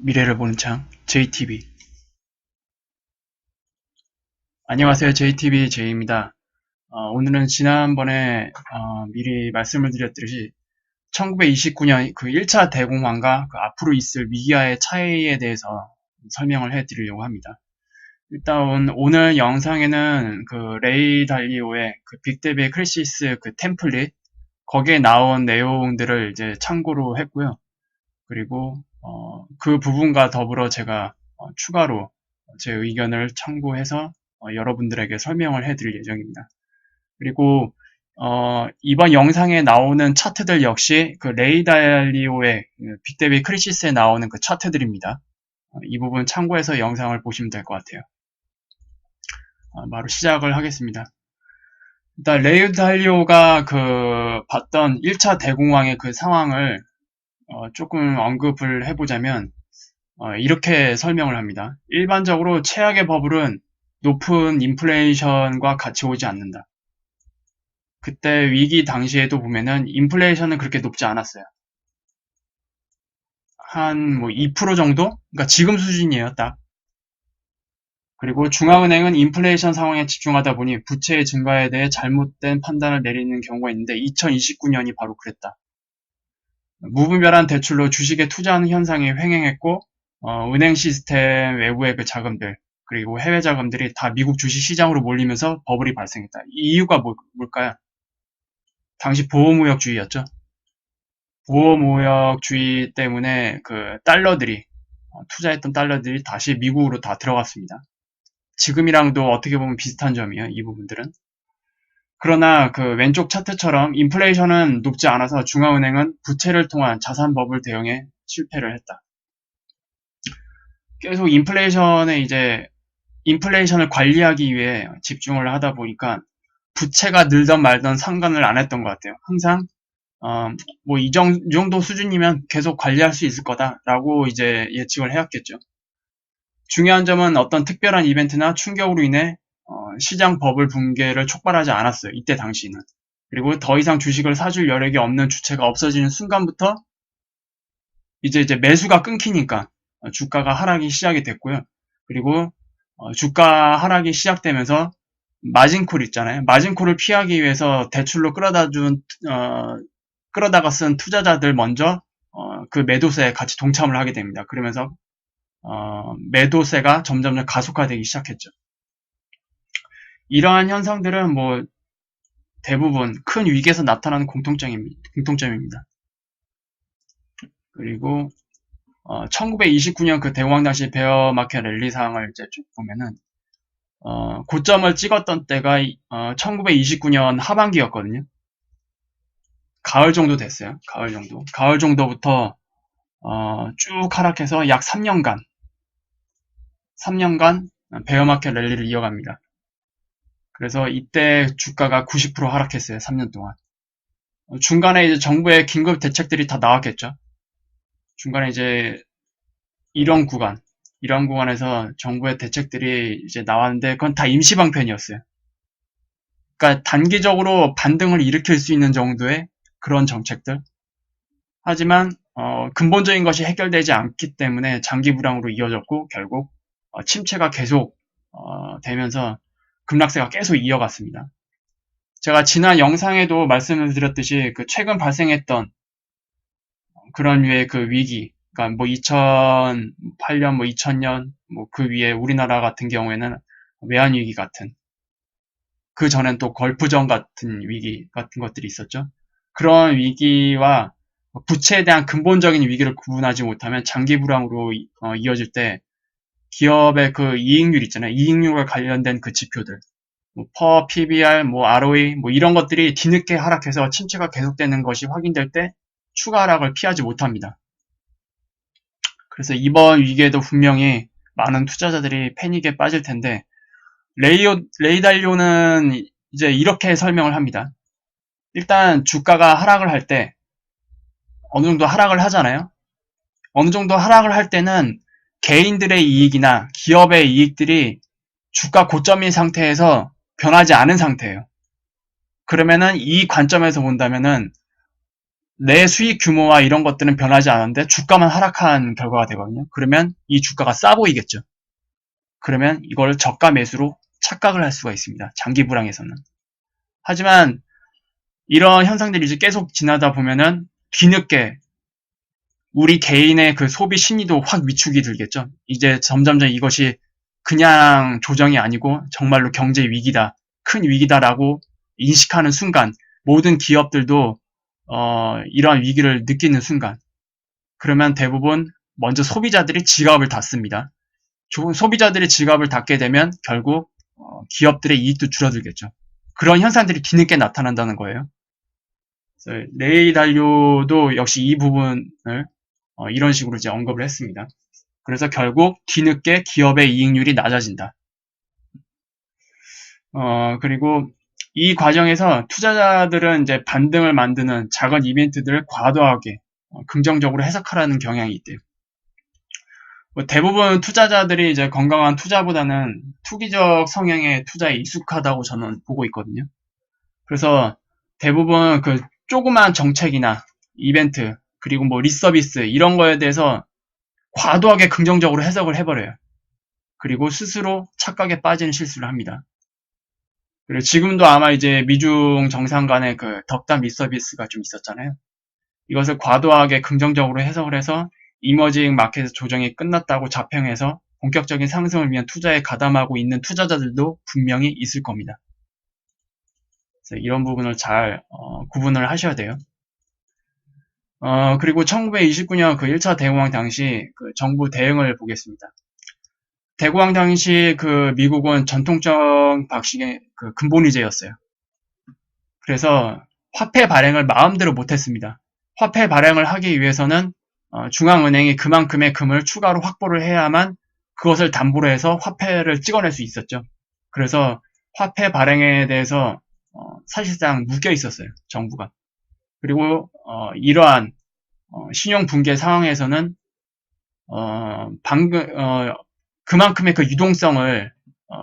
미래를 보는 창 JTB. 안녕하세요. JTB J입니다. 오늘은 지난번에 미리 말씀을 드렸듯이 1929년 그 1차 대공황과 그 앞으로 있을 위기와의 차이에 대해서 설명을 해드리려고 합니다. 일단 오늘 영상에는 그 레이 달리오의 그 빅데비의 크리시스 그 템플릿 거기에 나온 내용들을 이제 참고로 했고요. 그리고 그 부분과 더불어 제가 추가로 제 의견을 참고해서 여러분들에게 설명을 해드릴 예정입니다. 그리고 이번 영상에 나오는 차트들 역시 그 레이 달리오의 빅데비 크리시스에 나오는 그 차트들입니다. 이 부분 참고해서 영상을 보시면 될 것 같아요. 바로 시작을 하겠습니다. 일단 레이 달리오가 그 봤던 1차 대공황의 그 상황을 조금 언급을 해보자면 이렇게 설명을 합니다. 일반적으로 최악의 버블은 높은 인플레이션과 같이 오지 않는다. 그때 위기 당시에도 보면은 인플레이션은 그렇게 높지 않았어요. 한 뭐 2% 정도? 그러니까 지금 수준이에요, 딱. 그리고 중앙은행은 인플레이션 상황에 집중하다 보니 부채의 증가에 대해 잘못된 판단을 내리는 경우가 있는데 2029년이 바로 그랬다. 무분별한 대출로 주식에 투자하는 현상이 횡행했고 은행 시스템 외부의 그 자금들 그리고 해외 자금들이 다 미국 주식 시장으로 몰리면서 버블이 발생했다. 이 이유가 뭘까요? 당시 보호무역주의였죠. 보호무역주의 때문에 그 달러들이 투자했던 달러들이 다시 미국으로 다 들어갔습니다. 지금이랑도 어떻게 보면 비슷한 점이에요. 이 부분들은. 그러나 그 왼쪽 차트처럼 인플레이션은 높지 않아서 중앙은행은 부채를 통한 자산 버블 대응에 실패를 했다. 계속 인플레이션을 관리하기 위해 집중을 하다 보니까 부채가 늘던 말던 상관을 안 했던 것 같아요. 항상 뭐 이 정도 수준이면 계속 관리할 수 있을 거다라고 이제 예측을 해왔겠죠. 중요한 점은 어떤 특별한 이벤트나 충격으로 인해 시장 버블 붕괴를 촉발하지 않았어요. 이때 당시는. 그리고 더 이상 주식을 사줄 여력이 없는 주체가 없어지는 순간부터 이제 매수가 끊기니까 주가가 하락이 시작이 됐고요. 그리고 주가 하락이 시작되면서 마진콜 있잖아요. 마진콜을 피하기 위해서 대출로 끌어다가 쓴 투자자들 먼저 그 매도세에 같이 동참을 하게 됩니다. 그러면서 매도세가 점점 가속화되기 시작했죠. 이러한 현상들은 뭐 대부분 큰 위기에서 나타나는 공통점입니다. 그리고 1929년 그 대공황 당시 베어마켓 랠리 상황을 이제 쭉 보면은 고점을 찍었던 때가 1929년 하반기였거든요. 가을 정도 됐어요. 가을 정도. 가을 정도부터 쭉 하락해서 약 3년간 베어마켓 랠리를 이어갑니다. 그래서 이때 주가가 90% 하락했어요. 3년 동안. 중간에 이제 정부의 긴급 대책들이 다 나왔겠죠. 중간에 이제 이런 구간에서 정부의 대책들이 이제 나왔는데 그건 다 임시방편이었어요. 그러니까 단기적으로 반등을 일으킬 수 있는 정도의 그런 정책들. 하지만 근본적인 것이 해결되지 않기 때문에 장기 불황으로 이어졌고 결국 침체가 계속 되면서 급락세가 계속 이어갔습니다. 제가 지난 영상에도 말씀을 드렸듯이 그 최근 발생했던 그런 류의 그 위기, 그러니까 뭐 2008년, 뭐 2000년, 뭐 그 위에 우리나라 같은 경우에는 외환위기 같은, 그 전엔 또 걸프전 같은 위기 같은 것들이 있었죠. 그런 위기와 부채에 대한 근본적인 위기를 구분하지 못하면 장기 불황으로 이어질 때 기업의 그 이익률 있잖아요. 이익률과 관련된 그 지표들, 뭐 per PBR, 뭐 ROE, 뭐 이런 것들이 뒤늦게 하락해서 침체가 계속되는 것이 확인될 때 추가 하락을 피하지 못합니다. 그래서 이번 위기에도 분명히 많은 투자자들이 패닉에 빠질 텐데 레이 달리오는 이제 이렇게 설명을 합니다. 일단 주가가 하락을 할 때 어느 정도 하락을 하잖아요. 어느 정도 하락을 할 때는 개인들의 이익이나 기업의 이익들이 주가 고점인 상태에서 변하지 않은 상태예요. 그러면은 이 관점에서 본다면은 내 수익 규모와 이런 것들은 변하지 않았는데 주가만 하락한 결과가 되거든요. 그러면 이 주가가 싸 보이겠죠. 그러면 이걸 저가 매수로 착각을 할 수가 있습니다. 장기 불황에서는. 하지만 이런 현상들이 이제 계속 지나다 보면은 뒤늦게 우리 개인의 그 소비 심리도 확 위축이 들겠죠. 이제 점점점 이것이 그냥 조정이 아니고 정말로 경제 위기다, 큰 위기다라고 인식하는 순간 모든 기업들도 이러한 위기를 느끼는 순간 그러면 대부분 먼저 소비자들이 지갑을 닫습니다. 소비자들이 지갑을 닫게 되면 결국 기업들의 이익도 줄어들겠죠. 그런 현상들이 뒤늦게 나타난다는 거예요. 레이 달료도 역시 이 부분을 이런 식으로 이제 언급을 했습니다. 그래서 결국 뒤늦게 기업의 이익률이 낮아진다. 그리고 이 과정에서 투자자들은 이제 반등을 만드는 작은 이벤트들을 과도하게 긍정적으로 해석하라는 경향이 있대요. 대부분 투자자들이 이제 건강한 투자보다는 투기적 성향의 투자에 익숙하다고 저는 보고 있거든요. 그래서 대부분 그 조그만 정책이나 이벤트 그리고 뭐 리서비스 이런 거에 대해서 과도하게 긍정적으로 해석을 해버려요. 그리고 스스로 착각에 빠지는 실수를 합니다. 그리고 지금도 아마 이제 미중 정상 간의 그 덕담 리서비스가 좀 있었잖아요. 이것을 과도하게 긍정적으로 해석을 해서 이머징 마켓 조정이 끝났다고 자평해서 본격적인 상승을 위한 투자에 가담하고 있는 투자자들도 분명히 있을 겁니다. 그래서 이런 부분을 잘 구분을 하셔야 돼요. 그리고 1929년 그 1차 대공황 당시 그 정부 대응을 보겠습니다. 대공황 당시 그 미국은 전통적 방식의 그 근본위제였어요. 그래서 화폐 발행을 마음대로 못했습니다. 화폐 발행을 하기 위해서는 중앙은행이 그만큼의 금을 추가로 확보를 해야만 그것을 담보로 해서 화폐를 찍어낼 수 있었죠. 그래서 화폐 발행에 대해서 사실상 묶여 있었어요. 정부가. 그리고 이러한 신용 붕괴 상황에서는 그만큼의 그 유동성을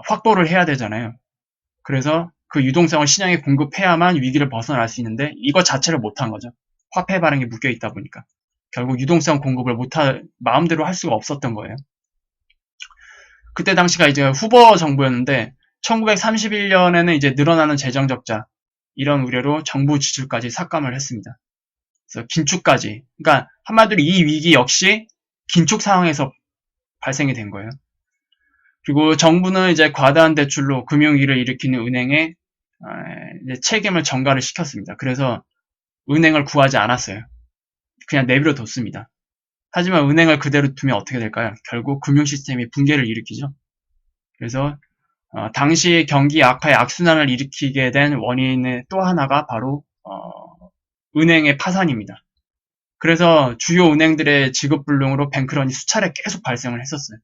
확보를 해야 되잖아요. 그래서 그 유동성을 시장에 공급해야만 위기를 벗어날 수 있는데 이거 자체를 못한 거죠. 화폐 발행이 묶여 있다 보니까. 결국 유동성 공급을 마음대로 할 수가 없었던 거예요. 그때 당시가 이제 후보 정부였는데 1931년에는 이제 늘어나는 재정 적자 이런 우려로 정부 지출까지 삭감을 했습니다. 그래서 긴축까지. 그러니까 한마디로 이 위기 역시 긴축 상황에서 발생이 된 거예요. 그리고 정부는 이제 과다한 대출로 금융위기를 일으키는 은행에 이제 책임을 전가를 시켰습니다. 그래서 은행을 구하지 않았어요. 그냥 내버려 뒀습니다. 하지만 은행을 그대로 두면 어떻게 될까요? 결국 금융 시스템이 붕괴를 일으키죠. 그래서 당시 경기 악화의 악순환을 일으키게 된 원인의 또 하나가 바로 은행의 파산입니다. 그래서 주요 은행들의 지급불능으로 뱅크런이 수차례 계속 발생을 했었어요.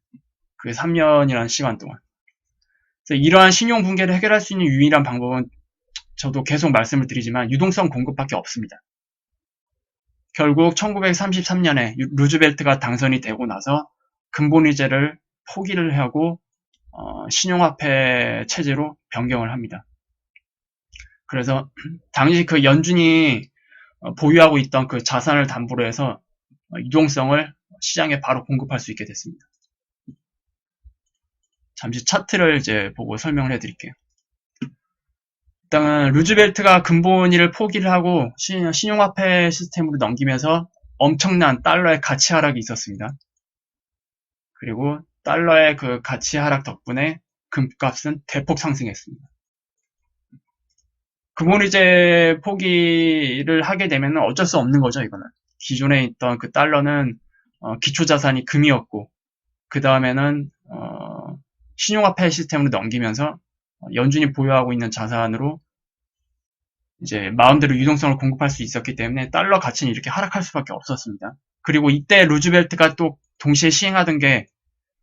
그게 3년이라는 시간 동안. 그래서 이러한 신용 붕괴를 해결할 수 있는 유일한 방법은 저도 계속 말씀을 드리지만 유동성 공급밖에 없습니다. 결국 1933년에 루즈벨트가 당선이 되고 나서 근본위제를 포기를 하고 신용화폐 체제로 변경을 합니다. 그래서 당시 그 연준이 보유하고 있던 그 자산을 담보로 해서 유동성을 시장에 바로 공급할 수 있게 됐습니다. 잠시 차트를 이제 보고 설명을 해드릴게요. 일단은 루즈벨트가 근본위를 포기를 하고 신용화폐 시스템으로 넘기면서 엄청난 달러의 가치 하락이 있었습니다. 그리고 달러의 그 가치 하락 덕분에 금값은 대폭 상승했습니다. 근본위제 포기를 하게 되면 어쩔 수 없는 거죠, 이거는. 기존에 있던 그 달러는 기초자산이 금이었고 그 다음에는 신용화폐 시스템으로 넘기면서 연준이 보유하고 있는 자산으로 이제 마음대로 유동성을 공급할 수 있었기 때문에 달러 가치는 이렇게 하락할 수밖에 없었습니다. 그리고 이때 루즈벨트가 또 동시에 시행하던 게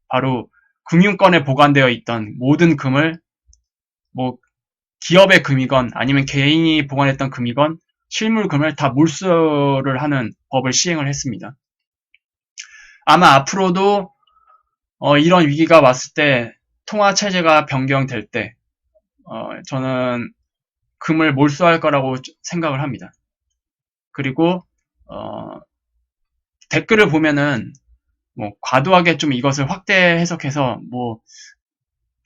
바로 금융권에 보관되어 있던 모든 금을 뭐 기업의 금이건 아니면 개인이 보관했던 금이건 실물금을 다 몰수를 하는 법을 시행을 했습니다. 아마 앞으로도 이런 위기가 왔을 때 통화체제가 변경될 때 저는 금을 몰수할 거라고 생각을 합니다. 그리고 댓글을 보면은 뭐 과도하게 좀 이것을 확대 해석해서 뭐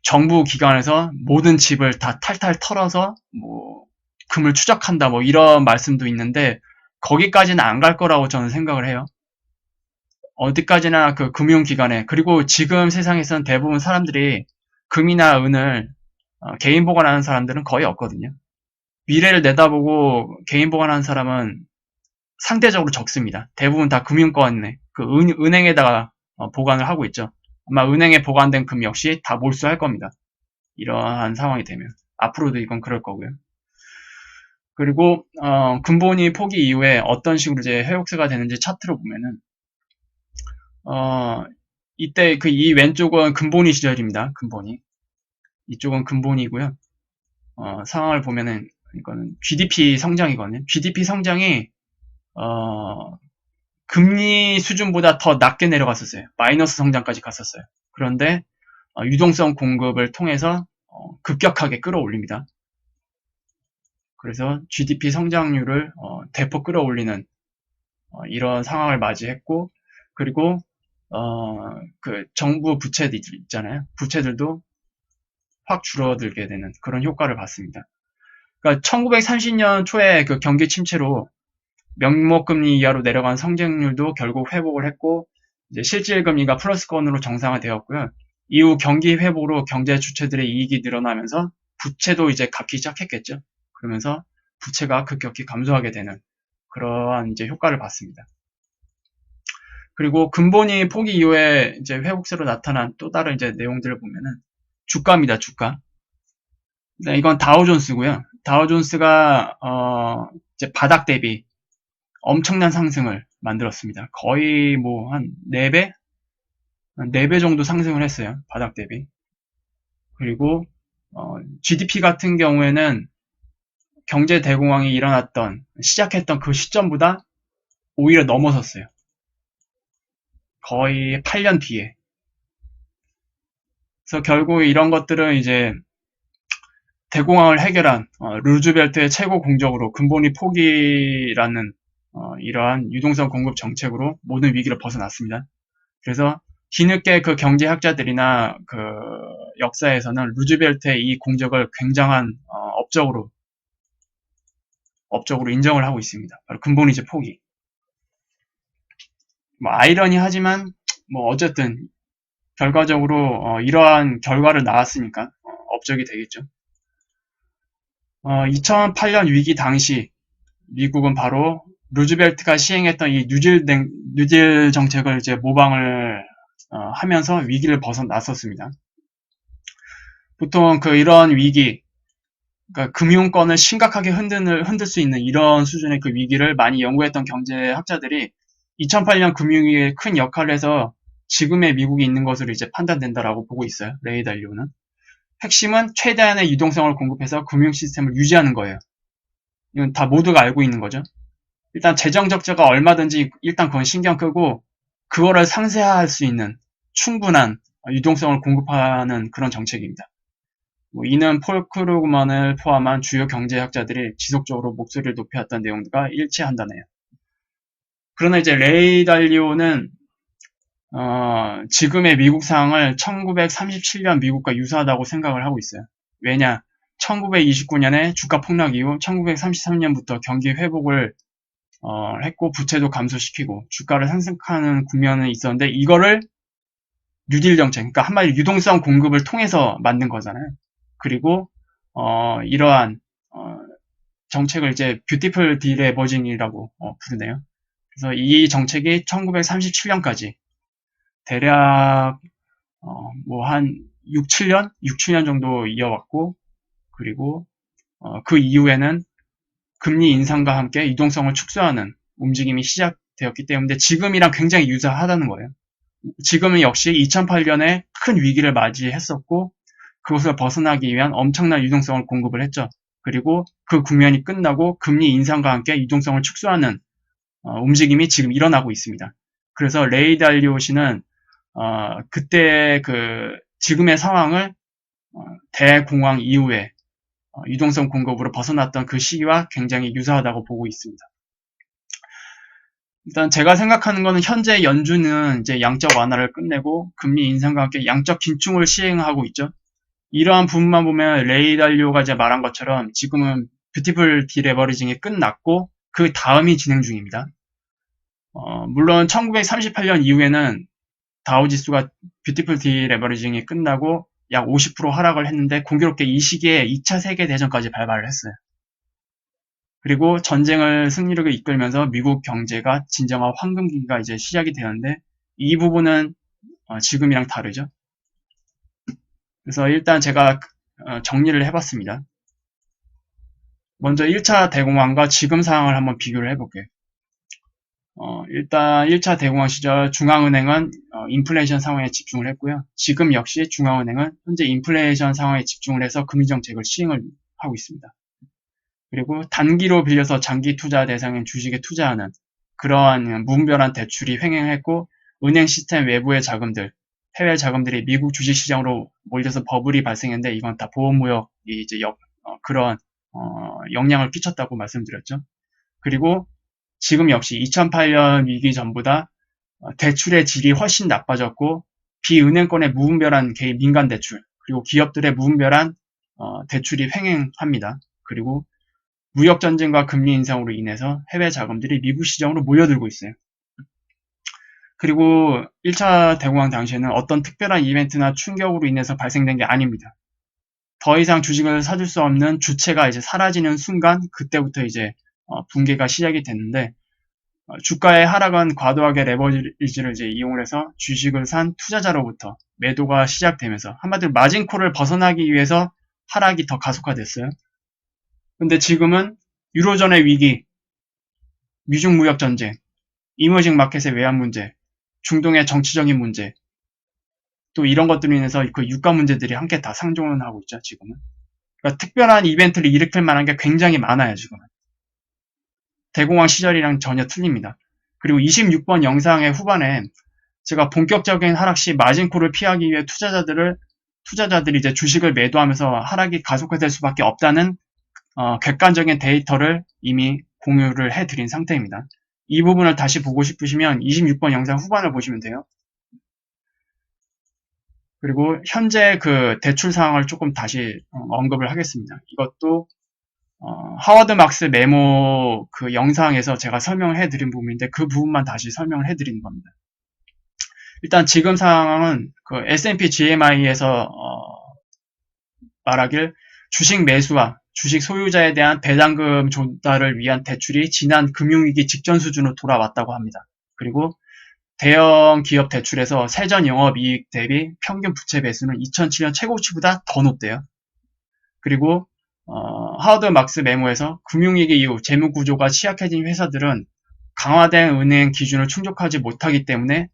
정부 기관에서 모든 집을 다 탈탈 털어서 뭐 금을 추적한다 뭐 이런 말씀도 있는데 거기까지는 안 갈 거라고 저는 생각을 해요. 어디까지나 그 금융기관에 그리고 지금 세상에선 대부분 사람들이 금이나 은을 개인 보관하는 사람들은 거의 없거든요. 미래를 내다보고 개인 보관하는 사람은 상대적으로 적습니다. 대부분 다 금융권에 그 은행에다가 보관을 하고 있죠. 아마 은행에 보관된 금 역시 다 몰수할 겁니다. 이러한 상황이 되면 앞으로도 이건 그럴 거고요. 그리고 근본이 포기 이후에 어떤 식으로 이제 회복세가 되는지 차트로 보면은 이때 그 이 왼쪽은 근본이 시절입니다. 근본이 이쪽은 근본이고요. 상황을 보면은 이거는 GDP 성장이거든요. GDP 성장이 금리 수준보다 더 낮게 내려갔었어요. 마이너스 성장까지 갔었어요. 그런데 유동성 공급을 통해서 급격하게 끌어올립니다. 그래서 GDP 성장률을 대폭 끌어올리는 이런 상황을 맞이했고, 그리고 그 정부 부채들 있잖아요. 부채들도 확 줄어들게 되는 그런 효과를 봤습니다. 그러니까 1930년 초에 그 경기 침체로 명목금리 이하로 내려간 성장률도 결국 회복을 했고, 이제 실질금리가 플러스권으로 정상화되었고요. 이후 경기 회복으로 경제 주체들의 이익이 늘어나면서 부채도 이제 갚기 시작했겠죠. 그러면서 부채가 급격히 감소하게 되는 그러한 이제 효과를 봤습니다. 그리고 근본이 포기 이후에 이제 회복세로 나타난 또 다른 이제 내용들을 보면은 주가입니다, 주가. 네, 이건 다우존스고요. 다우존스가 이제 바닥 대비 엄청난 상승을 만들었습니다. 거의 뭐 한 4배? 4배 정도 상승을 했어요. 바닥 대비. 그리고 GDP 같은 경우에는 경제 대공황이 시작했던 그 시점보다 오히려 넘어섰어요. 거의 8년 뒤에. 그래서 결국 이런 것들은 이제 대공황을 해결한 루즈벨트의 최고 공적으로 근본이 포기라는 이러한 유동성 공급 정책으로 모든 위기를 벗어났습니다. 그래서 뒤늦게 그 경제학자들이나 그 역사에서는 루즈벨트의 이 공적을 굉장한 업적으로 인정을 하고 있습니다. 바로 근본이제 포기. 뭐 아이러니하지만 뭐 어쨌든 결과적으로 이러한 결과를 낳았으니까 업적이 되겠죠. 2008년 위기 당시 미국은 바로 루즈벨트가 시행했던 이 뉴딜 정책을 이제 모방을 하면서 위기를 벗어났었습니다. 보통 이런 위기, 그러니까 금융권을 심각하게 흔들 수 있는 이런 수준의 그 위기를 많이 연구했던 경제학자들이 2008년 금융위기에 큰 역할을 해서 지금의 미국이 있는 것으로 이제 판단된다라고 보고 있어요. 레이 달리오는. 핵심은 최대한의 유동성을 공급해서 금융 시스템을 유지하는 거예요. 이건 다 모두가 알고 있는 거죠. 일단 재정 적자가 얼마든지 일단 그건 신경 끄고 그거를 상쇄할 수 있는 충분한 유동성을 공급하는 그런 정책입니다. 이는 폴 크루그만을 포함한 주요 경제학자들이 지속적으로 목소리를 높여왔던 내용들과 일치한다네요. 그러나 이제 레이 달리오는 지금의 미국 상황을 1937년 미국과 유사하다고 생각을 하고 있어요. 왜냐? 1929년에 주가 폭락 이후 1933년부터 경기 회복을 했고 부채도 감소시키고 주가를 상승하는 국면은 있었는데 이거를 뉴딜 정책, 그러니까 한마디로 유동성 공급을 통해서 만든 거잖아요. 그리고 이러한 정책을 이제 뷰티풀 딜에버징이라고 부르네요. 그래서 이 정책이 1937년까지 대략 뭐 한 6, 7년 정도 이어왔고 그리고 그 이후에는 금리 인상과 함께 유동성을 축소하는 움직임이 시작되었기 때문에 지금이랑 굉장히 유사하다는 거예요. 지금은 역시 2008년에 큰 위기를 맞이했었고 그것을 벗어나기 위한 엄청난 유동성을 공급을 했죠. 그리고 그 국면이 끝나고 금리 인상과 함께 유동성을 축소하는 움직임이 지금 일어나고 있습니다. 그래서 레이 달리오 씨는 그때 지금의 상황을 대공황 이후에 유동성 공급으로 벗어났던 그 시기와 굉장히 유사하다고 보고 있습니다. 일단 제가 생각하는 거는 현재 연준은 이제 양적 완화를 끝내고 금리 인상과 함께 양적 긴축을 시행하고 있죠. 이러한 부분만 보면 레이 달리오가 이제 말한 것처럼 지금은 뷰티풀 디레버리징이 끝났고 그 다음이 진행 중입니다. 물론 1938년 이후에는 다우지수가 뷰티풀 디레버리징이 끝나고 약 50% 하락을 했는데 공교롭게 이 시기에 2차 세계대전까지 발발을 했어요. 그리고 전쟁을 승리로 이끌면서 미국 경제가 진정한 황금기가 이제 시작이 되었는데 이 부분은 지금이랑 다르죠. 그래서 일단 제가 정리를 해봤습니다. 먼저 1차 대공황과 지금 상황을 한번 비교를 해볼게요. 일단 1차 대공황 시절 중앙은행은 인플레이션 상황에 집중을 했고요. 지금 역시 중앙은행은 현재 인플레이션 상황에 집중을 해서 금리정책을 시행을 하고 있습니다. 그리고 단기로 빌려서 장기 투자 대상인 주식에 투자하는 그러한 무분별한 대출이 횡행했고 은행 시스템 외부의 자금들, 해외 자금들이 미국 주식시장으로 몰려서 버블이 발생했는데 이건 다 보호무역이 이제 그런 영향을 끼쳤다고 말씀드렸죠. 그리고 지금 역시 2008년 위기 전보다 대출의 질이 훨씬 나빠졌고 비은행권의 무분별한 개인 민간 대출 그리고 기업들의 무분별한 대출이 횡행합니다. 그리고 무역 전쟁과 금리 인상으로 인해서 해외 자금들이 미국 시장으로 모여들고 있어요. 그리고 1차 대공황 당시에는 어떤 특별한 이벤트나 충격으로 인해서 발생된 게 아닙니다. 더 이상 주식을 사줄 수 없는 주체가 이제 사라지는 순간 그때부터 이제 붕괴가 시작이 됐는데 주가의 하락은 과도하게 레버리지를 이제 이용을 해서 주식을 산 투자자로부터 매도가 시작되면서 한마디로 마진콜을 벗어나기 위해서 하락이 더 가속화됐어요. 근데 지금은 유로존의 위기, 미중 무역 전쟁, 이머징 마켓의 외환 문제, 중동의 정치적인 문제, 또 이런 것들로 인해서 그 유가 문제들이 함께 다 상존을 하고 있죠, 지금은. 그러니까 특별한 이벤트를 일으킬 만한 게 굉장히 많아요, 지금은. 대공황 시절이랑 전혀 틀립니다. 그리고 26번 영상의 후반에 제가 본격적인 하락 시 마진콜을 피하기 위해 투자자들이 이제 주식을 매도하면서 하락이 가속화될 수밖에 없다는 객관적인 데이터를 이미 공유를 해드린 상태입니다. 이 부분을 다시 보고 싶으시면 26번 영상 후반을 보시면 돼요. 그리고 현재 그 대출 상황을 조금 다시 언급을 하겠습니다. 이것도 하워드 막스 메모 그 영상에서 제가 설명을 해드린 부분인데 그 부분만 다시 설명을 해드리는 겁니다. 일단 지금 상황은 그 S&P GMI에서 말하길 주식 매수와 주식 소유자에 대한 배당금 조달을 위한 대출이 지난 금융위기 직전 수준으로 돌아왔다고 합니다. 그리고 대형 기업 대출에서 세전 영업이익 대비 평균 부채 배수는 2007년 최고치보다 더 높대요. 그리고 하워드 막스 메모에서 금융위기 이후 재무구조가 취약해진 회사들은 강화된 은행 기준을 충족하지 못하기 때문에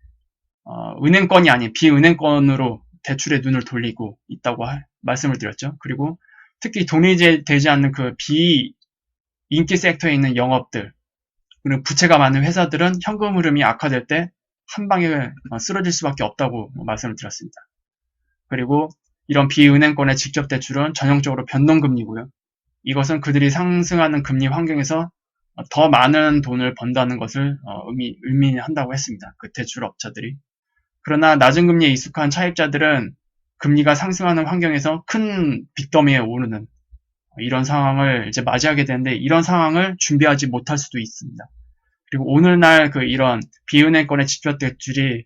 은행권이 아닌 비은행권으로 대출에 눈을 돌리고 있다고 말씀을 드렸죠. 그리고 특히 돈이 되지 않는 그 비인기 섹터에 있는 영업들 그리고 부채가 많은 회사들은 현금 흐름이 악화될 때 한 방에 쓰러질 수밖에 없다고 말씀을 드렸습니다. 그리고 이런 비은행권의 직접 대출은 전형적으로 변동금리고요. 이것은 그들이 상승하는 금리 환경에서 더 많은 돈을 번다는 것을 의미한다고 했습니다. 그 대출업자들이. 그러나 낮은 금리에 익숙한 차입자들은 금리가 상승하는 환경에서 큰 빚더미에 오르는 이런 상황을 이제 맞이하게 되는데 이런 상황을 준비하지 못할 수도 있습니다. 그리고 오늘날 이런 비은행권의 직접 대출이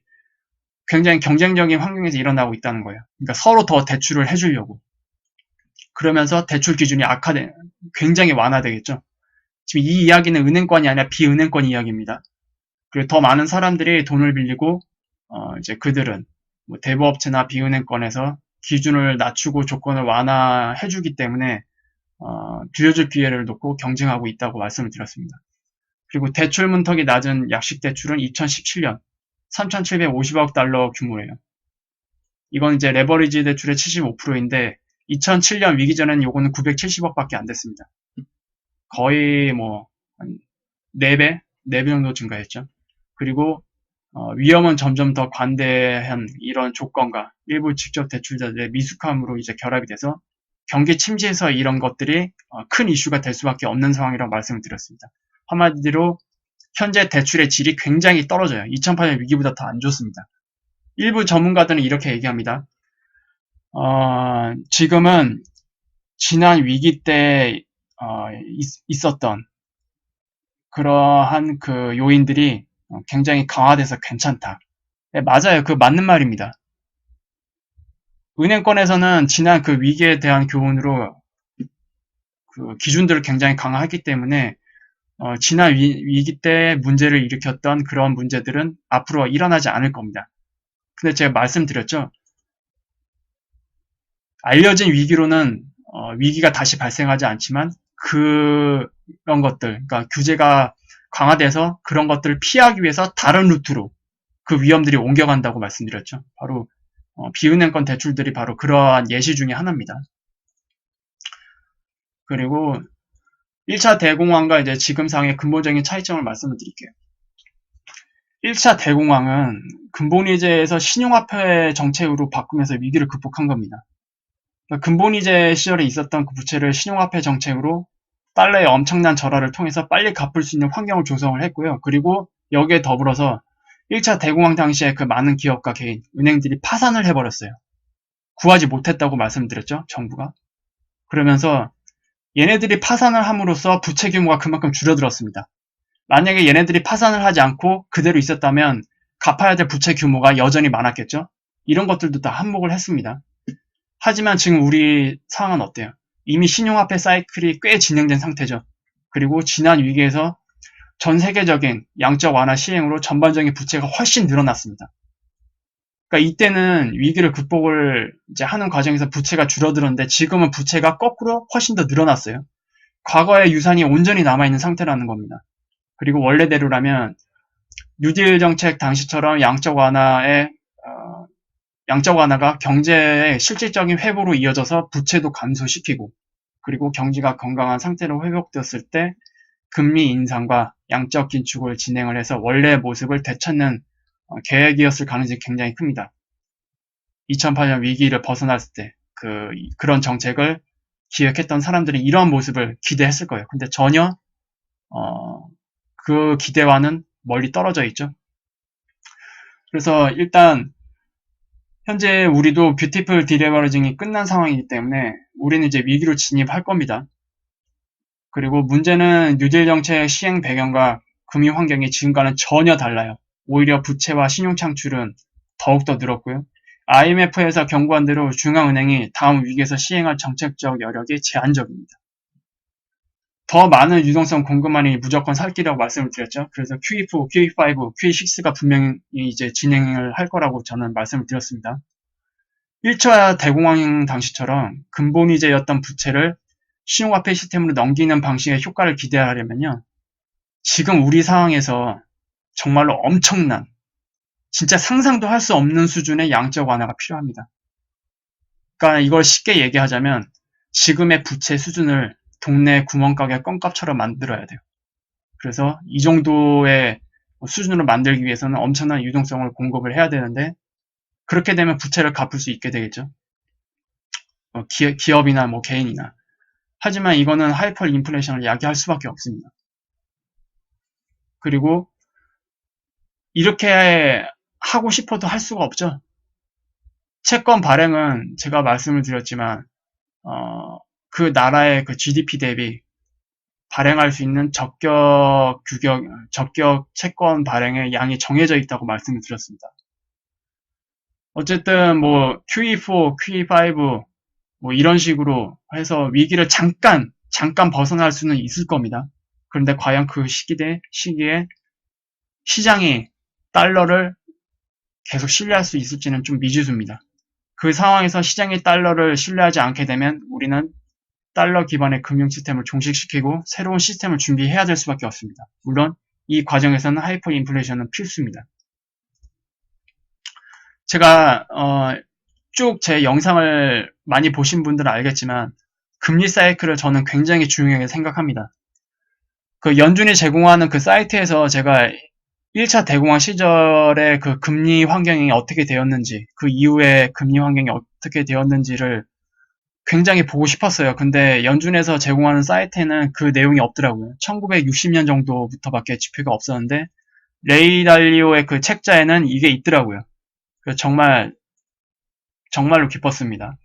굉장히 경쟁적인 환경에서 일어나고 있다는 거예요. 그러니까 서로 더 대출을 해주려고. 그러면서 대출 기준이 굉장히 완화되겠죠. 지금 이 이야기는 은행권이 아니라 비은행권 이야기입니다. 그리고 더 많은 사람들이 돈을 빌리고 이제 그들은 대부업체나 비은행권에서 기준을 낮추고 조건을 완화해주기 때문에 빌려줄 기회를 놓고 경쟁하고 있다고 말씀을 드렸습니다. 그리고 대출 문턱이 낮은 약식 대출은 2017년 3,750억 달러 규모예요. 이건 이제 레버리지 대출의 75%인데 2007년 위기 전에는 요거는 970억밖에 안 됐습니다. 거의 한 4배 정도 증가했죠. 그리고 위험은 점점 더 관대한 이런 조건과 일부 직접 대출자들의 미숙함으로 이제 결합이 돼서 경기 침체에서 이런 것들이 큰 이슈가 될 수밖에 없는 상황이라고 말씀을 드렸습니다. 한마디로 현재 대출의 질이 굉장히 떨어져요. 2008년 위기보다 더 안 좋습니다. 일부 전문가들은 이렇게 얘기합니다. 지금은 지난 위기 때 있었던 그러한 그 요인들이 굉장히 강화돼서 괜찮다. 네, 맞아요. 그 맞는 말입니다. 은행권에서는 지난 그 위기에 대한 교훈으로 그 기준들을 굉장히 강화했기 때문에 지난 위기 때 문제를 일으켰던 그런 문제들은 앞으로 일어나지 않을 겁니다. 근데 제가 말씀드렸죠. 알려진 위기로는 위기가 다시 발생하지 않지만 그런 것들, 그러니까 규제가 강화돼서 그런 것들을 피하기 위해서 다른 루트로 그 위험들이 옮겨간다고 말씀드렸죠. 바로 비은행권 대출들이 바로 그러한 예시 중에 하나입니다. 그리고 1차 대공황과 이제 지금 상황의 근본적인 차이점을 말씀을 드릴게요. 1차 대공황은 근본이자에서 신용화폐 정책으로 바꾸면서 위기를 극복한 겁니다. 그러니까 근본이자 시절에 있었던 그 부채를 신용화폐 정책으로 달러의 엄청난 절하를 통해서 빨리 갚을 수 있는 환경을 조성을 했고요. 그리고 여기에 더불어서 1차 대공황 당시에 그 많은 기업과 개인, 은행들이 파산을 해버렸어요. 구하지 못했다고 말씀드렸죠, 정부가. 그러면서 얘네들이 파산을 함으로써 부채 규모가 그만큼 줄어들었습니다. 만약에 얘네들이 파산을 하지 않고 그대로 있었다면 갚아야 될 부채 규모가 여전히 많았겠죠. 이런 것들도 다 한몫을 했습니다. 하지만 지금 우리 상황은 어때요? 이미 신용화폐 사이클이 꽤 진행된 상태죠. 그리고 지난 위기에서 전 세계적인 양적 완화 시행으로 전반적인 부채가 훨씬 늘어났습니다. 그러니까 이때는 위기를 극복을 이제 하는 과정에서 부채가 줄어들었는데 지금은 부채가 거꾸로 훨씬 더 늘어났어요. 과거의 유산이 온전히 남아있는 상태라는 겁니다. 그리고 원래대로라면 뉴딜 정책 당시처럼 양적 완화가 경제의 실질적인 회복으로 이어져서 부채도 감소시키고 그리고 경기가 건강한 상태로 회복되었을 때 금리 인상과 양적 긴축을 진행을 해서 원래의 모습을 되찾는 계획이었을 가능성이 굉장히 큽니다. 2008년 위기를 벗어났을 때 그런 정책을 기획했던 사람들이 이런 모습을 기대했을 거예요. 근데 전혀 그 기대와는 멀리 떨어져 있죠. 그래서 일단 현재 우리도 뷰티풀 디레버리징이 끝난 상황이기 때문에 우리는 이제 위기로 진입할 겁니다. 그리고 문제는 뉴딜 정책 시행 배경과 금융 환경이 지금과는 전혀 달라요. 오히려 부채와 신용 창출은 더욱더 늘었고요. IMF에서 경고한 대로 중앙은행이 다음 위기에서 시행할 정책적 여력이 제한적입니다. 더 많은 유동성 공급만이 무조건 살 길이라고 말씀을 드렸죠. 그래서 QE4, QE5, QE6가 분명히 이제 진행을 할 거라고 저는 말씀을 드렸습니다. 1차 대공황 당시처럼 근본이자였던 부채를 신용화폐 시스템으로 넘기는 방식의 효과를 기대하려면요. 지금 우리 상황에서 정말로 엄청난, 진짜 상상도 할 수 없는 수준의 양적 완화가 필요합니다. 그러니까 이걸 쉽게 얘기하자면 지금의 부채 수준을 동네 구멍가게 껌값처럼 만들어야 돼요. 그래서 이 정도의 수준으로 만들기 위해서는 엄청난 유동성을 공급을 해야 되는데 그렇게 되면 부채를 갚을 수 있게 되겠죠. 기업이나 뭐 개인이나. 하지만 이거는 하이퍼 인플레이션을 야기할 수밖에 없습니다. 그리고 이렇게 하고 싶어도 할 수가 없죠. 채권 발행은 제가 말씀을 드렸지만 그 나라의 그 GDP 대비 발행할 수 있는 적격 채권 발행의 양이 정해져 있다고 말씀을 드렸습니다. 어쨌든 뭐 QE4, QE5 뭐 이런 식으로 해서 위기를 잠깐 벗어날 수는 있을 겁니다. 그런데 과연 그 시기에 시장이 달러를 계속 신뢰할 수 있을지는 좀 미지수입니다. 그 상황에서 시장이 달러를 신뢰하지 않게 되면 우리는 달러 기반의 금융 시스템을 종식시키고 새로운 시스템을 준비해야 될 수밖에 없습니다. 물론 이 과정에서는 하이퍼 인플레이션은 필수입니다. 제가 쭉 제 영상을 많이 보신 분들은 알겠지만 금리 사이클을 저는 굉장히 중요하게 생각합니다. 그 연준이 제공하는 그 사이트에서 제가 1차 대공황 시절에 그 금리 환경이 어떻게 되었는지, 그 이후에 금리 환경이 어떻게 되었는지를 굉장히 보고 싶었어요. 근데 연준에서 제공하는 사이트에는 그 내용이 없더라고요. 1960년 정도부터밖에 지표가 없었는데 레이 달리오의 그 책자에는 이게 있더라고요. 그래서 정말로 기뻤습니다.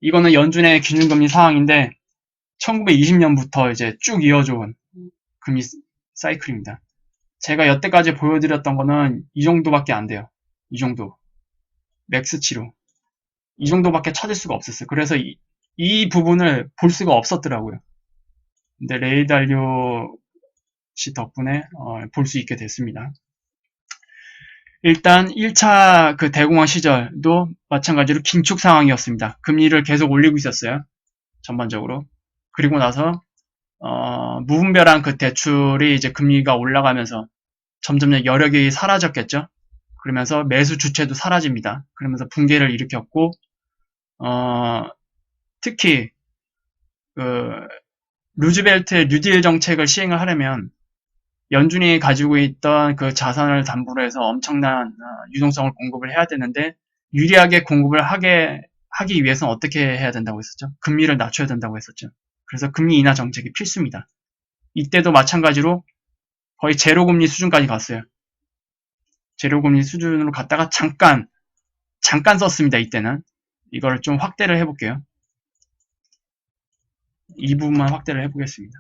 이거는 연준의 기준금리 상황인데 1920년부터 이제 쭉 이어져온 금리 사이클입니다. 제가 여태까지 보여드렸던 거는 이 정도밖에 안 돼요. 이 정도. 맥스치로. 이 정도밖에 찾을 수가 없었어요. 그래서 이 부분을 볼 수가 없었더라고요. 근데 레이 달리오 씨 덕분에 볼 수 있게 됐습니다. 일단 1차 그 대공황 시절도 마찬가지로 긴축 상황이었습니다. 금리를 계속 올리고 있었어요. 전반적으로. 그리고 나서 무분별한 그 대출이 이제 금리가 올라가면서 점점 여력이 사라졌겠죠. 그러면서 매수 주체도 사라집니다. 그러면서 붕괴를 일으켰고 특히 그 루즈벨트의 뉴딜 정책을 시행을 하려면 연준이 가지고 있던 그 자산을 담보로 해서 엄청난 유동성을 공급을 해야 되는데 유리하게 공급을 하기 위해서는 어떻게 해야 된다고 했었죠? 금리를 낮춰야 된다고 했었죠. 그래서 금리 인하 정책이 필수입니다. 이때도 마찬가지로 거의 제로금리 수준까지 갔어요. 제로금리 수준으로 갔다가 잠깐 썼습니다. 이때는. 이걸 좀 확대를 해볼게요. 이 부분만 확대를 해보겠습니다.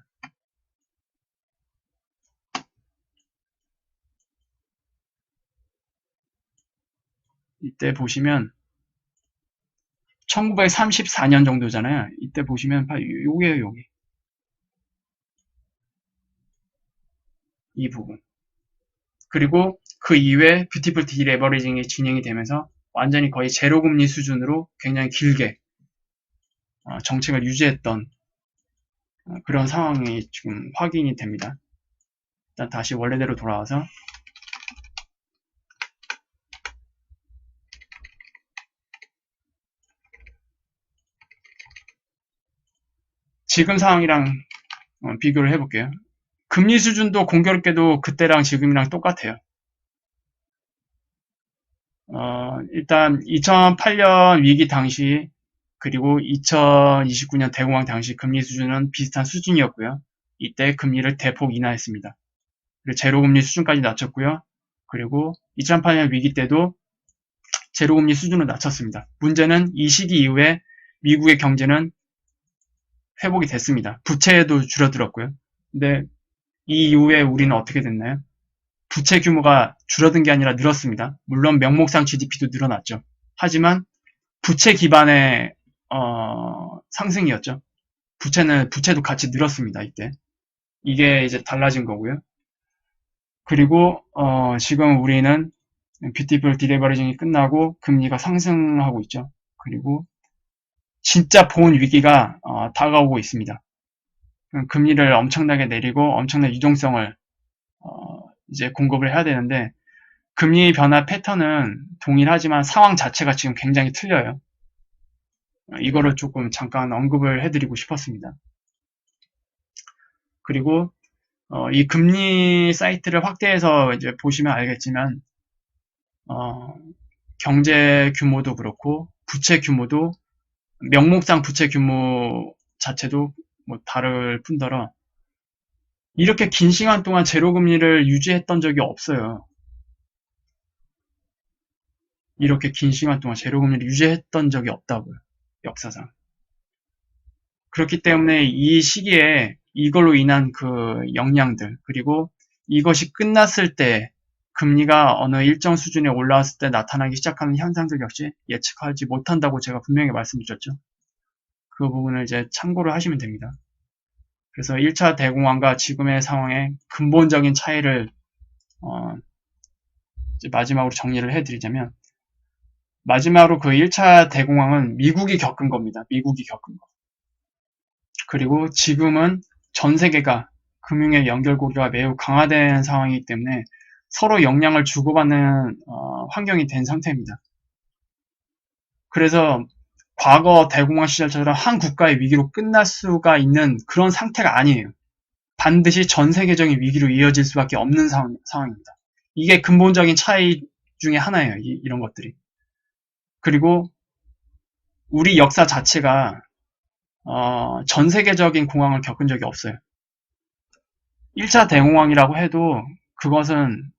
이때 보시면 1934년 정도잖아요. 이때 보시면 요게요, 요게. 이 부분. 그리고 그 이후에 뷰티풀 디레버리징이 진행이 되면서 완전히 거의 제로금리 수준으로 굉장히 길게 정책을 유지했던 그런 상황이 지금 확인이 됩니다. 일단 다시 원래대로 돌아와서 지금 상황이랑 비교를 해볼게요. 금리 수준도 공교롭게도 그때랑 지금이랑 똑같아요. 일단 2008년 위기 당시 그리고 2029년 대공황 당시 금리 수준은 비슷한 수준이었고요. 이때 금리를 대폭 인하했습니다. 그리고 제로금리 수준까지 낮췄고요. 그리고 2008년 위기 때도 제로금리 수준을 낮췄습니다. 문제는 이 시기 이후에 미국의 경제는 회복이 됐습니다. 부채도 줄어들었고요. 근데 이 이후에 우리는 어떻게 됐나요? 부채 규모가 줄어든 게 아니라 늘었습니다. 물론 명목상 GDP도 늘어났죠. 하지만 부채 기반의 상승이었죠. 부채도 같이 늘었습니다. 이때. 이게 이제 달라진 거고요. 그리고 지금 우리는 뷰티풀 디레버리징이 끝나고 금리가 상승하고 있죠. 그리고 진짜 본 위기가 다가오고 있습니다. 금리를 엄청나게 내리고 엄청난 유동성을 이제 공급을 해야 되는데 금리 변화 패턴은 동일하지만 상황 자체가 지금 굉장히 틀려요. 이거를 조금 잠깐 언급을 해드리고 싶었습니다. 그리고 이 금리 사이트를 확대해서 이제 보시면 알겠지만 경제 규모도 그렇고 부채 규모도 명목상 부채 규모 자체도 뭐 다를 뿐더러 이렇게 긴 시간 동안 제로금리를 유지했던 적이 없어요. 이렇게 긴 시간 동안 제로금리를 유지했던 적이 없다고요. 역사상. 그렇기 때문에 이 시기에 이걸로 인한 그 영향들 그리고 이것이 끝났을 때 금리가 어느 일정 수준에 올라왔을 때 나타나기 시작하는 현상들 역시 예측하지 못한다고 제가 분명히 말씀드렸죠. 그 부분을 이제 참고를 하시면 됩니다. 그래서 1차 대공황과 지금의 상황의 근본적인 차이를 이제 마지막으로 정리를 해드리자면 마지막으로 그 1차 대공황은 미국이 겪은 겁니다. 미국이 겪은 거. 그리고 지금은 전 세계가 금융의 연결고리가 매우 강화된 상황이기 때문에 서로 영향을 주고받는 환경이 된 상태입니다. 그래서 과거 대공황 시절처럼 한 국가의 위기로 끝날 수가 있는 그런 상태가 아니에요. 반드시 전 세계적인 위기로 이어질 수밖에 없는 상황입니다. 이게 근본적인 차이 중에 하나예요. 이런 것들이. 그리고 우리 역사 자체가 전 세계적인 공황을 겪은 적이 없어요. 1차 대공황이라고 해도 그것은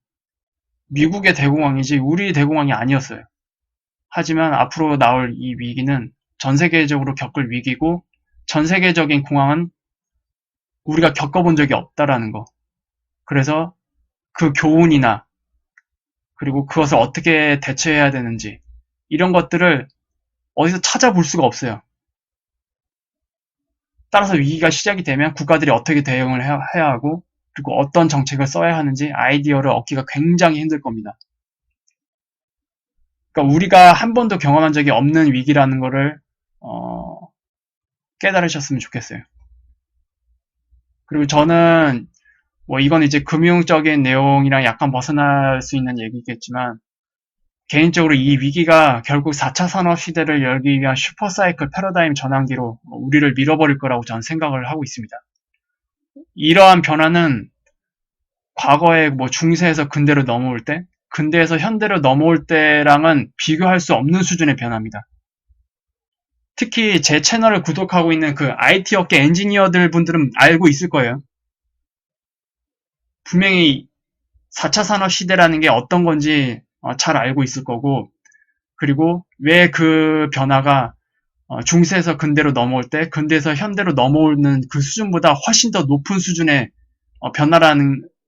미국의 대공황이지 우리 대공황이 아니었어요. 하지만 앞으로 나올 이 위기는 전 세계적으로 겪을 위기고 전 세계적인 공황은 우리가 겪어본 적이 없다라는 거. 그래서 그 교훈이나 그리고 그것을 어떻게 대처해야 되는지 이런 것들을 어디서 찾아볼 수가 없어요. 따라서 위기가 시작이 되면 국가들이 어떻게 대응을 해야 하고 그리고 어떤 정책을 써야 하는지 아이디어를 얻기가 굉장히 힘들 겁니다. 그러니까 우리가 한 번도 경험한 적이 없는 위기라는 거를 깨달으셨으면 좋겠어요. 그리고 저는 뭐 이건 이제 금융적인 내용이랑 약간 벗어날 수 있는 얘기겠지만 개인적으로 이 위기가 결국 4차 산업 시대를 열기 위한 슈퍼사이클 패러다임 전환기로 우리를 밀어버릴 거라고 저는 생각을 하고 있습니다. 이러한 변화는 과거에 뭐 중세에서 근대로 넘어올 때, 근대에서 현대로 넘어올 때랑은 비교할 수 없는 수준의 변화입니다. 특히 제 채널을 구독하고 있는 그 IT 업계 엔지니어들 분들은 알고 있을 거예요. 분명히 4차 산업 시대라는 게 어떤 건지 잘 알고 있을 거고, 그리고 왜 그 변화가 중세에서 근대로 넘어올 때, 근대에서 현대로 넘어오는 그 수준보다 훨씬 더 높은 수준의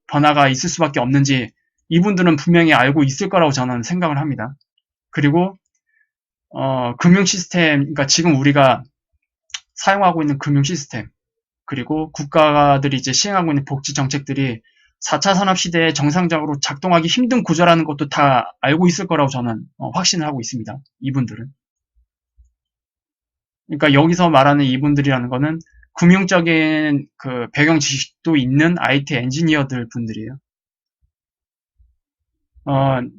변화가 있을 수밖에 없는지 이분들은 분명히 알고 있을 거라고 저는 생각을 합니다. 그리고 금융 시스템, 그러니까 지금 우리가 사용하고 있는 금융 시스템, 그리고 국가들이 이제 시행하고 있는 복지 정책들이 4차 산업 시대에 정상적으로 작동하기 힘든 구조라는 것도 다 알고 있을 거라고 저는 확신을 하고 있습니다. 이분들은. 그러니까 여기서 말하는 이분들이라는 거는 금융적인 그 배경 지식도 있는 IT 엔지니어들 분들이에요.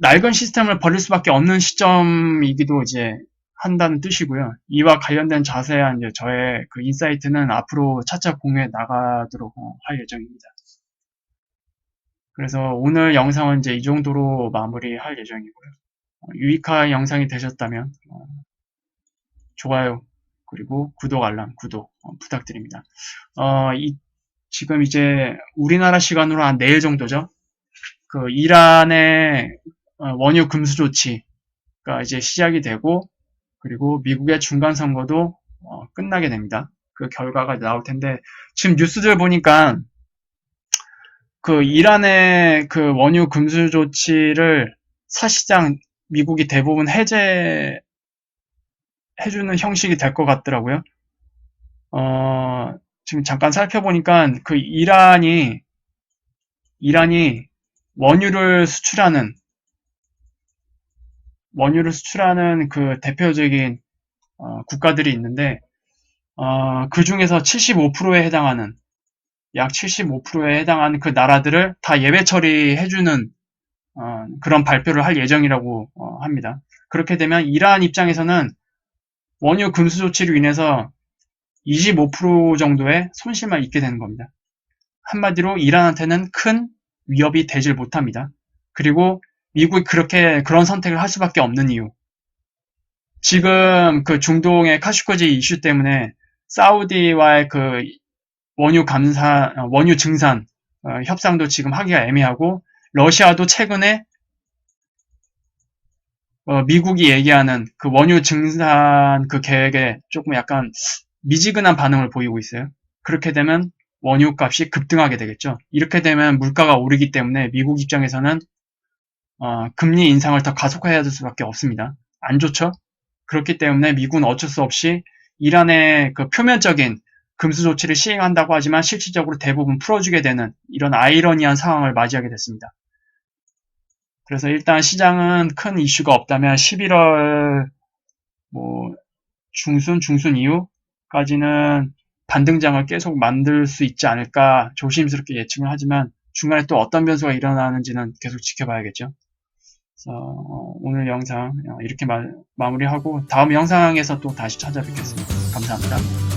낡은 시스템을 버릴 수밖에 없는 시점이기도 이제 한다는 뜻이고요. 이와 관련된 자세한 이제 저의 그 인사이트는 앞으로 차차 공유해 나가도록 할 예정입니다. 그래서 오늘 영상은 이제 이 정도로 마무리할 예정이고요. 유익한 영상이 되셨다면 좋아요 그리고 구독 알람 부탁드립니다. 지금 이제 우리나라 시간으로 한 내일 정도죠. 그 이란의 원유 금수 조치가 이제 시작이 되고 그리고 미국의 중간 선거도 끝나게 됩니다. 그 결과가 나올 텐데 지금 뉴스들 보니까 그 이란의 그 원유 금수 조치를 사실상 미국이 대부분 해제해주는 형식이 될 것 같더라고요. 지금 잠깐 살펴보니까 그 이란이 원유를 수출하는 그 대표적인 국가들이 있는데 그 중에서 75%에 해당하는 약 75%에 해당하는 그 나라들을 다 예외 처리해주는 그런 발표를 할 예정이라고 합니다. 그렇게 되면 이란 입장에서는 원유 금수 조치로 인해서 25% 정도의 손실만 있게 되는 겁니다. 한마디로 이란한테는 큰 위협이 되질 못합니다. 그리고 미국이 그런 선택을 할 수밖에 없는 이유. 지금 그 중동의 카슈거지 이슈 때문에 사우디와의 그 원유 증산 협상도 지금 하기가 애매하고 러시아도 최근에 미국이 얘기하는 그 원유 증산 그 계획에 조금 약간 미지근한 반응을 보이고 있어요. 그렇게 되면 원유 값이 급등하게 되겠죠. 이렇게 되면 물가가 오르기 때문에 미국 입장에서는 금리 인상을 더 가속화해야 될 수밖에 없습니다. 안 좋죠? 그렇기 때문에 미국은 어쩔 수 없이 이란의 그 표면적인 금수 조치를 시행한다고 하지만 실질적으로 대부분 풀어주게 되는 이런 아이러니한 상황을 맞이하게 됐습니다. 그래서 일단 시장은 큰 이슈가 없다면 11월 뭐 중순 이후까지는 반등장을 계속 만들 수 있지 않을까 조심스럽게 예측을 하지만 중간에 또 어떤 변수가 일어나는지는 계속 지켜봐야겠죠. 그래서 오늘 영상 이렇게 마무리하고 다음 영상에서 또 다시 찾아뵙겠습니다. 감사합니다.